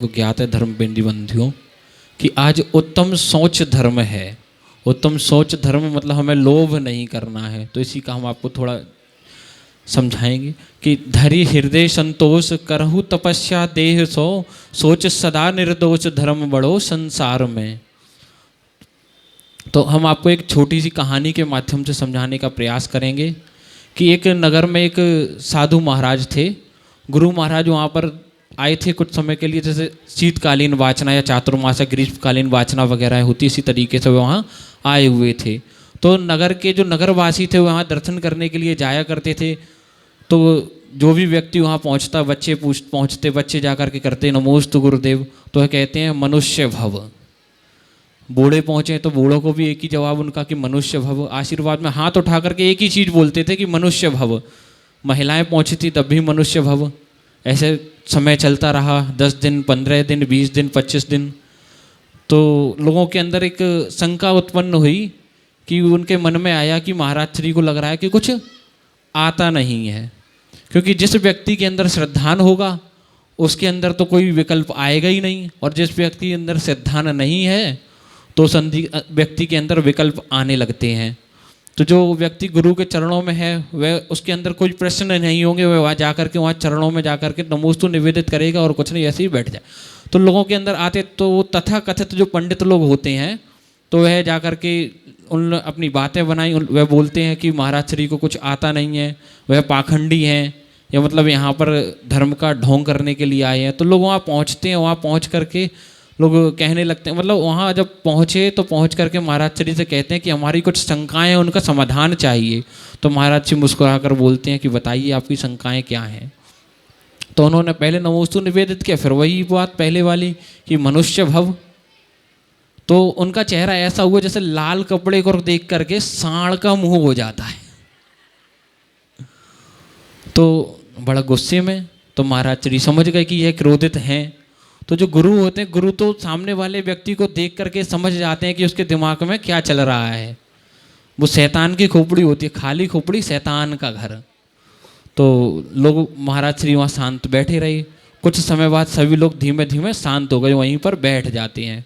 को ज्ञात है धर्मपिंडी बंधियों कि आज उत्तम सोच धर्म है। उत्तम सोच धर्म मतलब हमें लोभ नहीं करना है। तो इसी का हम आपको थोड़ा समझाएंगे कि धरि हृदय संतोष करहु तपस्या देह सो सोच सदा निर्दोष धर्म बड़ो संसार में। तो हम आपको एक छोटी सी कहानी के माध्यम से समझाने का प्रयास करेंगे कि एक नगर में एक साधु महाराज थे। गुरु महाराज वहाँ पर आए थे कुछ समय के लिए, जैसे शीतकालीन वाचना या चातुर्मासा ग्रीष्मकालीन वाचना वगैरह होती, इसी तरीके से वहाँ आए हुए थे। तो नगर के जो नगरवासी थे वहाँ दर्शन करने के लिए जाया करते थे। तो जो भी व्यक्ति वहाँ पहुँचता, बच्चे पहुँचते, बच्चे जा कर के करते नमोस्तु गुरुदेव, तो कहते हैं मनुष्य भव। बूढ़े पहुँचे तो बूढ़ों को भी एक ही जवाब उनका कि मनुष्य भव। आशीर्वाद में हाथ उठा करके एक ही चीज़ बोलते थे कि मनुष्य भव। महिलाएं पहुँची थी तब भी मनुष्य भव। ऐसे समय चलता रहा, 10 दिन, 15 दिन, 20 दिन, 25 दिन। तो लोगों के अंदर एक शंका उत्पन्न हुई कि उनके मन में आया कि महाराज श्री को लग रहा है कि कुछ आता नहीं है, क्योंकि जिस व्यक्ति के अंदर श्रद्धान होगा उसके अंदर तो कोई विकल्प आएगा ही नहीं, और जिस व्यक्ति के अंदर श्रद्धान नहीं है तो व्यक्ति के अंदर विकल्प आने लगते हैं। तो जो व्यक्ति गुरु के चरणों में है वह, उसके अंदर कोई प्रश्न नहीं होंगे, वह वहाँ जा कर के वहाँ चरणों में जा कर के नमोस्तु निवेदित करेगा और कुछ नहीं, ऐसे ही बैठ जाए। तो लोगों के अंदर आते तो तथा कथित जो पंडित लोग होते हैं तो वह जा कर के उन अपनी बातें बनाई, वह बोलते हैं कि महाराज श्री को कुछ आता नहीं है, वह पाखंडी हैं, या मतलब यहाँ पर धर्म का ढोंग करने के लिए आए हैं। तो लोग वहाँ पहुँचते हैं, वहाँ पहुँच करके लोग कहने लगते हैं, मतलब वहाँ जब पहुँचे तो पहुँच करके महाराज श्री से कहते हैं कि हमारी कुछ शंकाएं हैं, उनका समाधान चाहिए। तो महाराज श्री मुस्कुरा कर बोलते हैं कि बताइए आपकी शंकाएं क्या हैं। तो उन्होंने पहले नमोस्तु निवेदित किया, फिर वही बात पहले वाली कि मनुष्य भव। तो उनका चेहरा ऐसा हुआ जैसे लाल कपड़े को देख करके सांड का मुंह हो जाता है। तो बड़ा गुस्से में तो महाराज श्री समझ गए कि यह क्रोधित हैं। तो जो गुरु होते हैं, गुरु तो सामने वाले व्यक्ति को देख करके समझ जाते हैं कि उसके दिमाग में क्या चल रहा है। वो शैतान की खोपड़ी होती है, खाली खोपड़ी शैतान का घर। तो लोग महाराज श्री वहाँ शांत बैठे रहे। कुछ समय बाद सभी लोग धीमे धीमे शांत हो गए, वहीं पर बैठ जाते हैं।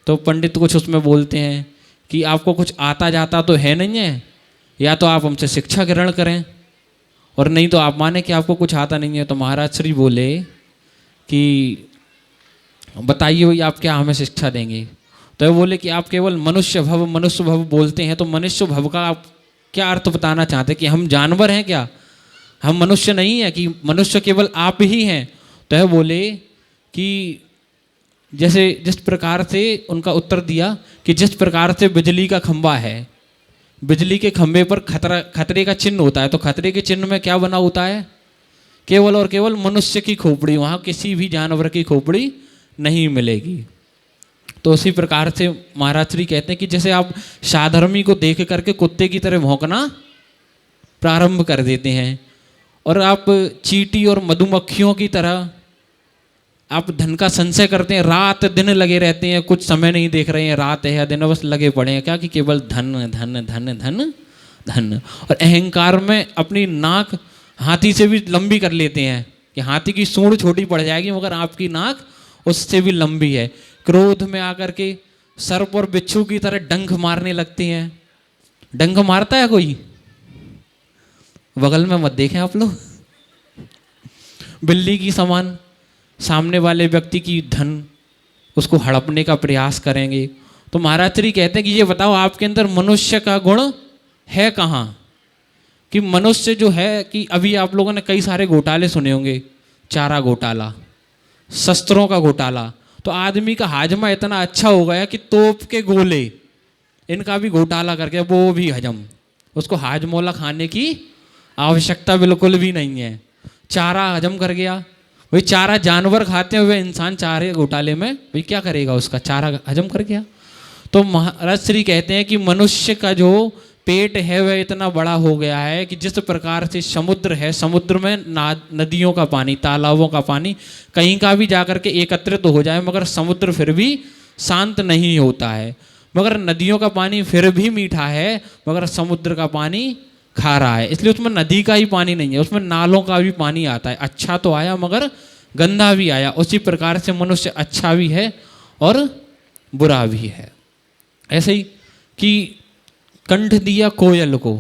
तो पंडित कुछ उसमें बोलते हैं कि आपको कुछ आता जाता तो है नहीं है, या तो आप हमसे शिक्षा ग्रहण करें, और नहीं तो आप माने कि आपको कुछ आता नहीं है। तो महाराज श्री बोले कि बताइए भाई आप क्या हमें शिक्षा देंगे। तो वो बोले कि आप केवल मनुष्य भव बोलते हैं, तो मनुष्य भव का आप क्या अर्थ बताना चाहते हैं? कि हम जानवर हैं क्या? हम मनुष्य नहीं है कि मनुष्य केवल आप ही हैं? तो वो बोले कि जैसे जिस प्रकार से उनका उत्तर दिया कि जिस प्रकार से बिजली का खंभा है, बिजली के खंभे पर खतरे का चिन्ह होता है, तो खतरे के चिन्ह में क्या बना होता है? केवल और केवल मनुष्य की खोपड़ी, वहाँ किसी भी जानवर की खोपड़ी नहीं मिलेगी। तो उसी प्रकार से महाराज श्री कहते हैं कि जैसे आप साधर्मी को देख करके कुत्ते की तरह भौंकना प्रारंभ कर देते हैं, और आप चींटी और मधुमक्खियों की तरह आप धन का संशय करते हैं, रात दिन लगे रहते हैं, कुछ समय नहीं देख रहे हैं रात है या दिन, बस लगे पड़े हैं क्या कि केवल धन धन धन धन धन। और अहंकार में अपनी नाक हाथी से भी लंबी कर लेते हैं कि हाथी की सूंड छोटी पड़ जाएगी मगर आपकी नाक उससे भी लंबी है। क्रोध में आकर के सर्प और बिच्छू की तरह डंक मारने लगते हैं। डंक मारता है कोई? बगल में मत देखें आप लोग। बिल्ली की समान सामने वाले व्यक्ति की धन उसको हड़पने का प्रयास करेंगे। तो महाराज श्री कहते हैं कि ये बताओ आपके अंदर मनुष्य का गुण है कहाँ? कि मनुष्य जो है कि अभी आप लोगों ने कई सारे घोटाले सुने होंगे, चारा घोटाला, शस्त्रों का घोटाला। तो आदमी का हाजमा इतना अच्छा हो गया कि तोप के गोले इनका भी घोटाला करके वो भी हजम, उसको हाजमोला खाने की आवश्यकता बिल्कुल भी नहीं है। चारा हजम कर गया। वही चारा जानवर खाते हुए इंसान चारे घोटाले में भाई क्या करेगा, उसका चारा हजम कर गया। तो महाराज श्री कहते हैं कि मनुष्य का जो पेट है वह इतना बड़ा हो गया है कि जिस प्रकार से समुद्र है, समुद्र में नदियों का पानी, तालाबों का पानी कहीं का भी जाकर के एकत्रित तो हो जाए मगर समुद्र फिर भी शांत नहीं होता है। मगर नदियों का पानी फिर भी मीठा है मगर समुद्र का पानी खारा है, इसलिए उसमें नदी का ही पानी नहीं है, उसमें नालों का भी पानी आता है। अच्छा तो आया मगर गंदा भी आया, उसी प्रकार से मनुष्य अच्छा भी है और बुरा भी है। ऐसे ही कि कंठ दिया कोयल को,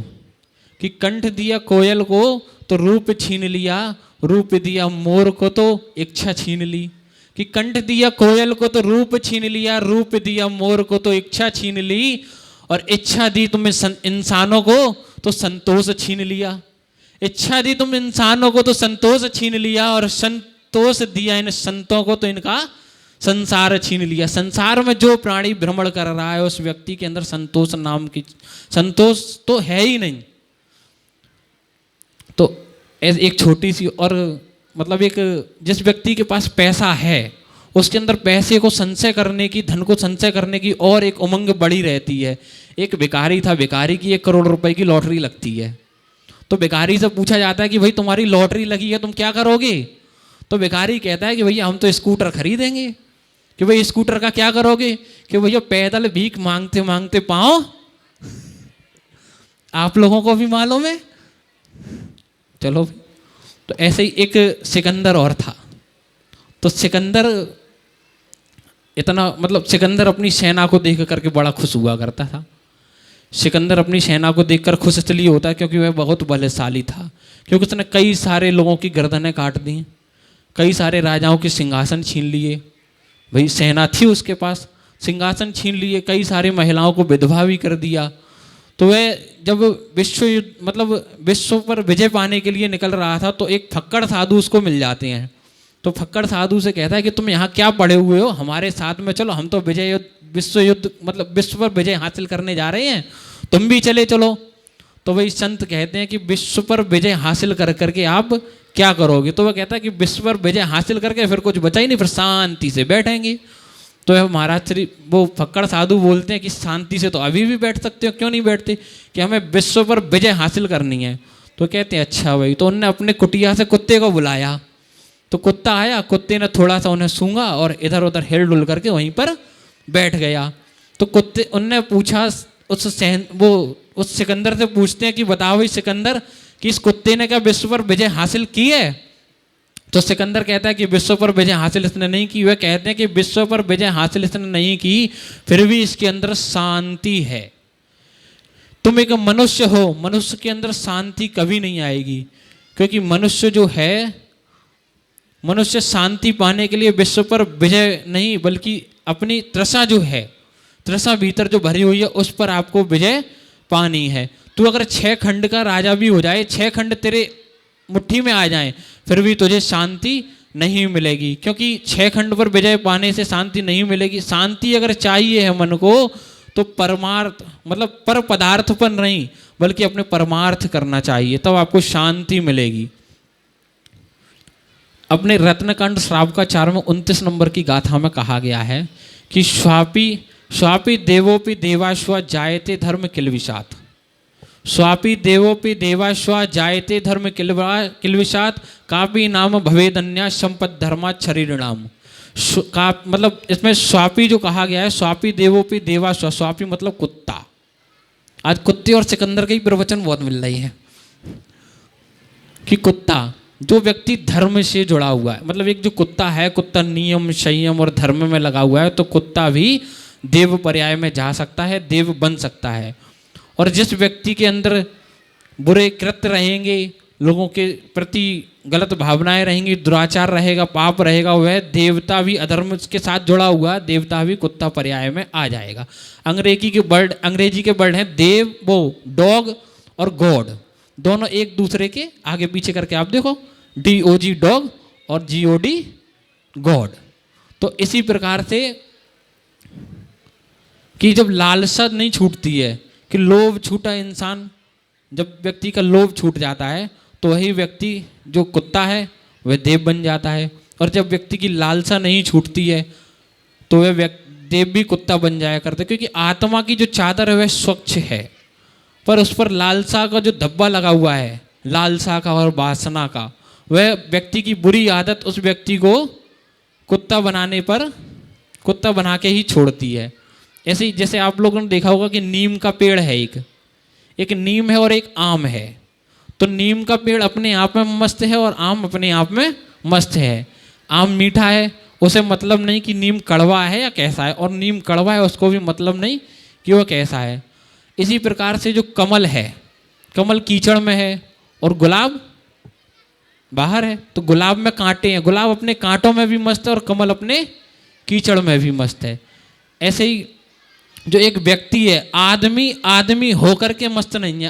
कि कंठ दिया कोयल को तो रूप छीन लिया, रूप दिया मोर को तो इच्छा छीन ली। कि कंठ दिया कोयल को तो रूप छीन लिया, रूप दिया मोर को तो इच्छा छीन ली, और इच्छा दी तुम्हें इंसानों को तो संतोष छीन लिया। इच्छा दी तुम इंसानों को तो संतोष छीन लिया, और संतोष दिया इन संतों को तो इनका संसार छीन लिया। संसार में जो प्राणी भ्रमण कर रहा है उस व्यक्ति के अंदर संतोष नाम की, संतोष तो है ही नहीं। तो एक छोटी सी और मतलब एक, जिस व्यक्ति के पास पैसा है उसके अंदर पैसे को संचय करने की, धन को संचय करने की और एक उमंग बड़ी रहती है। एक भिखारी था, भिखारी की 1 करोड़ रुपए की लॉटरी लगती है। तो भिखारी से पूछा जाता है कि भाई तुम्हारी लॉटरी लगी है, तुम क्या करोगे? तो भिखारी कहता है कि भैया हम तो स्कूटर खरीदेंगे। कि भाई स्कूटर का क्या करोगे? कि भैया पैदल भीख मांगते मांगते पाओ आप लोगों को भी मालूम है। चलो, तो ऐसे ही एक सिकंदर और था। तो सिकंदर इतना मतलब सिकंदर अपनी सेना को देख करके बड़ा खुश हुआ करता था। सिकंदर अपनी सेना को देखकर खुश इसलिए होता है क्योंकि वह बहुत बलशाली था, क्योंकि उसने कई सारे लोगों की गर्दनें काट दी, कई सारे राजाओं के सिंहासन छीन लिए। भाई सेना थी उसके पास, सिंहासन छीन लिए, कई सारी महिलाओं को विधवा भी कर दिया। तो वह जब विश्व युद्ध मतलब विश्व पर विजय पाने के लिए निकल रहा था तो एक फक्कड़ साधु उसको मिल जाते हैं। तो फक्कड़ साधु से कहता है कि तुम यहाँ क्या पड़े हुए हो, हमारे साथ में चलो, हम तो विजय युद्ध विश्व युद्ध मतलब विश्व पर विजय हासिल करने जा रहे हैं, तुम भी चले चलो। तो वही संत कहते हैं कि विश्व पर विजय हासिल कर करके आप क्या करोगे? तो वह कहता है कि विश्व पर विजय हासिल करके फिर कुछ बचा ही नहीं, फिर शांति से बैठेंगे। तो महाराज श्री वो फक्कड़ साधु बोलते हैं कि शांति से तो अभी भी बैठ सकते हो, क्यों नहीं बैठते? कि हमें विश्व पर विजय हासिल करनी है। तो कहते हैं अच्छा भाई। तो उनने अपने कुटिया से कुत्ते को बुलाया। तो कुत्ता आया, कुत्ते ने थोड़ा सा उन्हें सूंघा और इधर उधर हिल डुल करके वहीं पर बैठ गया। तो कुत्ते उनने पूछा उस सिकंदर से पूछते हैं कि बताओ भाई सिकंदर, कि इस कुत्ते ने क्या विश्व पर विजय हासिल की है? तो सिकंदर कहता है कि विश्व पर विजय हासिल इसने नहीं की। वह कहते हैं कि विश्व पर विजय हासिल इसने नहीं की, फिर भी इसके अंदर शांति है। तुम एक मनुष्य हो, मनुष्य के अंदर शांति कभी नहीं आएगी, क्योंकि मनुष्य जो है, मनुष्य शांति पाने के लिए विश्व पर विजय नहीं बल्कि अपनी तृषा जो है, तृषा भीतर जो भरी हुई है उस पर आपको विजय पानी है। तू अगर 6 खंड का राजा भी हो जाए, 6 खंड तेरे मुट्ठी में आ जाएं, फिर भी तुझे शांति नहीं मिलेगी, क्योंकि 6 खंड पर विजय पाने से शांति नहीं मिलेगी। शांति अगर चाहिए है मन को तो परमार्थ मतलब पर पदार्थ पर नहीं बल्कि अपने परमार्थ करना चाहिए, तब आपको शांति मिलेगी। अपने रत्नकांड श्रावकाचार में 29 नंबर की गाथा में कहा गया है कि स्वापी देवोपि देवाश्वा जायते धर्म किलविषात्, स्वापी देवोपि देवाश्वा जायते धर्म किलविषात्, कापि नाम भवेदन्या संपद धर्मा शरीरणाम। मतलब इसमें स्वापी जो कहा गया है, स्वापी देवोपि देवाश्वा, स्वापी मतलब कुत्ता। आज कुत्ते और सिकंदर के ही प्रवचन बहुत मिल रही है कि कुत्ता जो व्यक्ति धर्म से जुड़ा हुआ है, मतलब एक जो कुत्ता है, कुत्ता नियम संयम और धर्म में लगा हुआ है, तो कुत्ता भी देव पर्याय में जा सकता है, देव बन सकता है। और जिस व्यक्ति के अंदर बुरे कृत्य रहेंगे, लोगों के प्रति गलत भावनाएं रहेंगी, दुराचार रहेगा, पाप रहेगा, वह देवता भी अधर्म के साथ जुड़ा हुआ देवता भी कुत्ता पर्याय में आ जाएगा। अंग्रेजी के वर्ड हैं देव, वो डॉग और गॉड, दोनों एक दूसरे के आगे पीछे करके आप देखो, DOG डॉग और GOD गॉड। तो इसी प्रकार से कि जब लालसा नहीं छूटती है, कि लोभ छूटा इंसान, जब व्यक्ति का लोभ छूट जाता है तो वही व्यक्ति जो कुत्ता है वह देव बन जाता है। और जब व्यक्ति की लालसा नहीं छूटती है तो वह देव भी कुत्ता बन जाया करता है, क्योंकि आत्मा की जो चादर है वह स्वच्छ है, पर उस पर लालसा का जो धब्बा लगा हुआ है, लालसा का और वासना का, वह व्यक्ति की बुरी आदत उस व्यक्ति को कुत्ता बनाने पर कुत्ता बना के ही छोड़ती है। ऐसे ही जैसे आप लोगों ने देखा होगा कि नीम का पेड़ है, एक नीम है और एक आम है। तो नीम का पेड़ अपने आप में मस्त है और आम अपने आप में मस्त है। आम मीठा है उसे मतलब नहीं कि नीम कड़वा है या कैसा है, और नीम कड़वा है उसको भी मतलब नहीं कि वो कैसा है। इसी प्रकार से जो कमल है, कमल कीचड़ में है और गुलाब बाहर है, तो गुलाब में कांटे हैं, गुलाब अपने कांटों में भी मस्त है और कमल अपने कीचड़ में भी मस्त है। ऐसे ही जो एक व्यक्ति है, आदमी आदमी होकर के मस्त नहीं है,